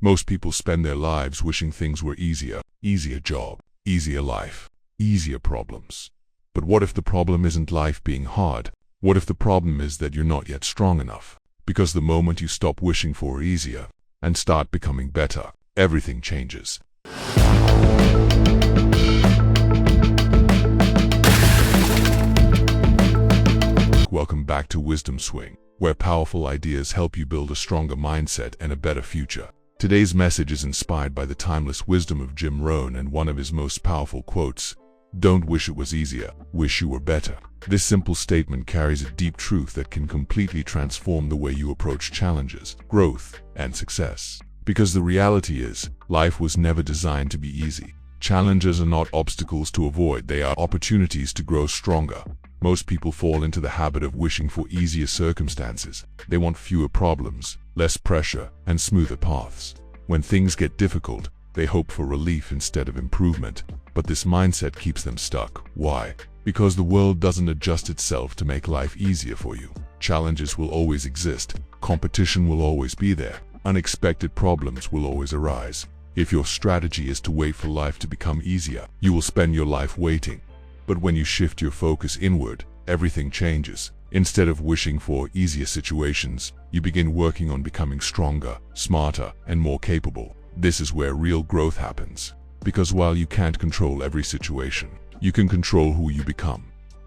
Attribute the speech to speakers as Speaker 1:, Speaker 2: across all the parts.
Speaker 1: Most people spend their lives wishing things were easier. Easier job, easier life, easier problems. But what if the problem isn't life being hard? What if the problem is that you're not yet strong enough? Because the moment you stop wishing for easier and start becoming better, everything changes. Welcome back to Wisdom Swing, where powerful ideas help you build a stronger mindset and a better future. Today's message is inspired by the timeless wisdom of Jim Rohn and one of his most powerful quotes: "Don't wish it was easier, wish you were better." This simple statement carries a deep truth that can completely transform the way you approach challenges, growth, and success. Because the reality is, life was never designed to be easy. Challenges are not obstacles to avoid, they are opportunities to grow stronger. Most people fall into the habit of wishing for easier circumstances. They want fewer problems, less pressure, and smoother paths. When things get difficult, they hope for relief instead of improvement. But this mindset keeps them stuck. Why? Because the world doesn't adjust itself to make life easier for you. Challenges will always exist. Competition will always be there. Unexpected problems will always arise. If your strategy is to wait for life to become easier, you will spend your life waiting. But when you shift your focus inward, everything changes. Instead of wishing for easier situations, you begin working on becoming stronger, smarter, and more capable. This is where real growth happens. Because while you can't control every situation, you can control who you become.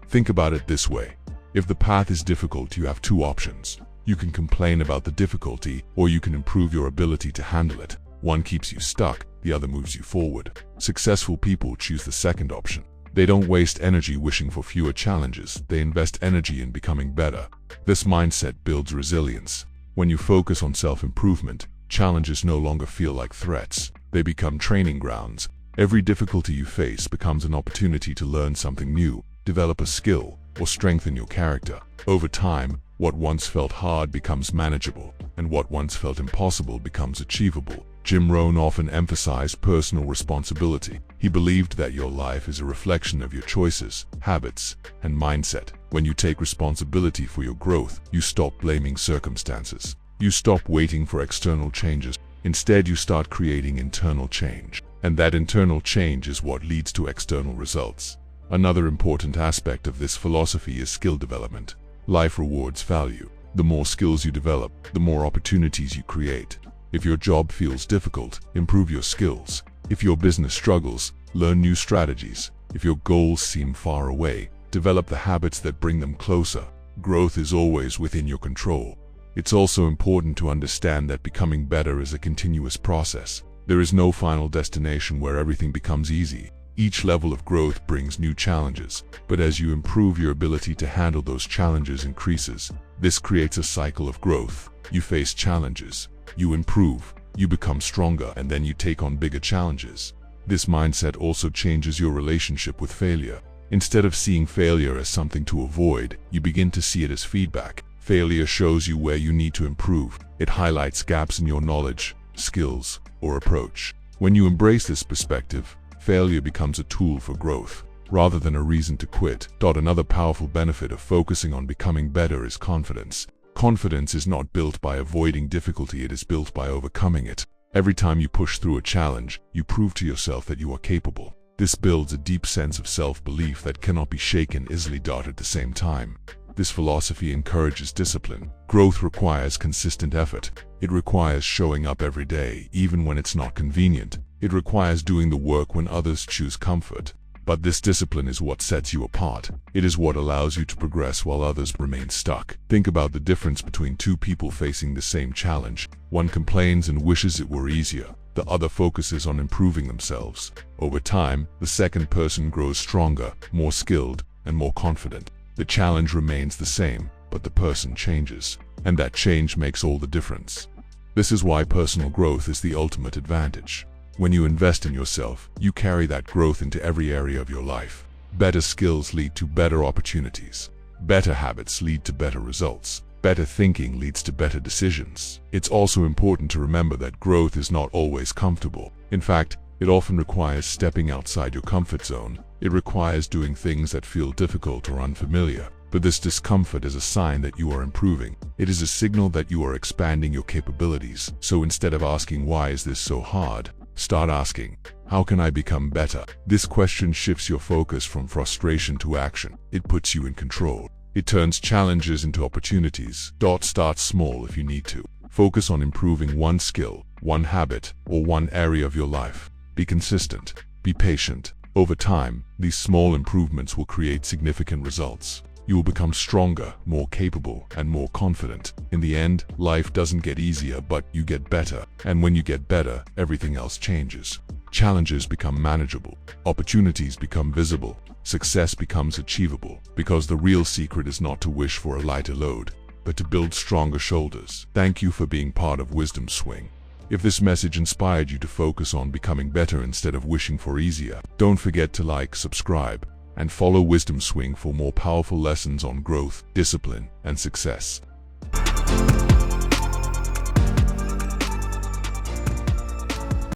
Speaker 1: Think about it this way. If the path is difficult, you have two options. You can complain about the difficulty, or you can improve your ability to handle it. One keeps you stuck, the other moves you forward. Successful people choose the second option. They don't waste energy wishing for fewer challenges, they invest energy in becoming better. This mindset builds resilience. When you focus on self-improvement, challenges no longer feel like threats. They become training grounds. Every difficulty you face becomes an opportunity to learn something new, develop a skill, or strengthen your character. Over time, what once felt hard becomes manageable, and what once felt impossible becomes achievable. Jim Rohn often emphasized personal responsibility. He believed that your life is a reflection of your choices, habits, and mindset. When you take responsibility for your growth, you stop blaming circumstances. You stop waiting for external changes. Instead, you start creating internal change. And that internal change is what leads to external results. Another important aspect of this philosophy is skill development. Life rewards value. The more skills you develop, the more opportunities you create. If your job feels difficult, improve your skills. If your business struggles, learn new strategies. If your goals seem far away, develop the habits that bring them closer. Growth is always within your control. It's also important to understand that becoming better is a continuous process. There is no final destination where everything becomes easy. Each level of growth brings new challenges, but as you improve, your ability to handle those challenges increases. This creates a cycle of growth. You face challenges, you improve, you become stronger, and then you take on bigger challenges. This mindset also changes your relationship with failure. Instead of seeing failure as something to avoid, you begin to see it as feedback. Failure shows you where you need to improve. It highlights gaps in your knowledge, skills, or approach. When you embrace this perspective, failure becomes a tool for growth, rather than a reason to quit. Another powerful benefit of focusing on becoming better is confidence. Confidence is not built by avoiding difficulty, it is built by overcoming it. Every time you push through a challenge, you prove to yourself that you are capable. This builds a deep sense of self-belief that cannot be shaken easily. At the same time, this philosophy encourages discipline. Growth requires consistent effort. It requires showing up every day, even when it's not convenient. It requires doing the work when others choose comfort. But this discipline is what sets you apart. It is what allows you to progress while others remain stuck. Think about the difference between two people facing the same challenge. One complains and wishes it were easier. The other focuses on improving themselves. Over time, the second person grows stronger, more skilled, and more confident. The challenge remains the same, but the person changes. And that change makes all the difference. This is why personal growth is the ultimate advantage. When you invest in yourself, you carry that growth into every area of your life. Better skills lead to better opportunities. Better habits lead to better results. Better thinking leads to better decisions. It's also important to remember that growth is not always comfortable. In fact, it often requires stepping outside your comfort zone. It requires doing things that feel difficult or unfamiliar. But this discomfort is a sign that you are improving. It is a signal that you are expanding your capabilities. So instead of asking, "Why is this so hard?" start asking, "How can I become better?" This question shifts your focus from frustration to action. It puts you in control. It turns challenges into opportunities. Start small if you need to. Focus on improving one skill, one habit, or one area of your life. Be consistent. Be patient. Over time, these small improvements will create significant results. You will become stronger, more capable, and more confident. In the end, life doesn't get easier, but you get better. And when you get better, everything else changes. Challenges become manageable. Opportunities become visible. Success becomes achievable. Because the real secret is not to wish for a lighter load, but to build stronger shoulders. Thank you for being part of Wisdom Swing. If this message inspired you to focus on becoming better instead of wishing for easier, don't forget to like, subscribe, and follow Wisdom Swing for more powerful lessons on growth, discipline, and success.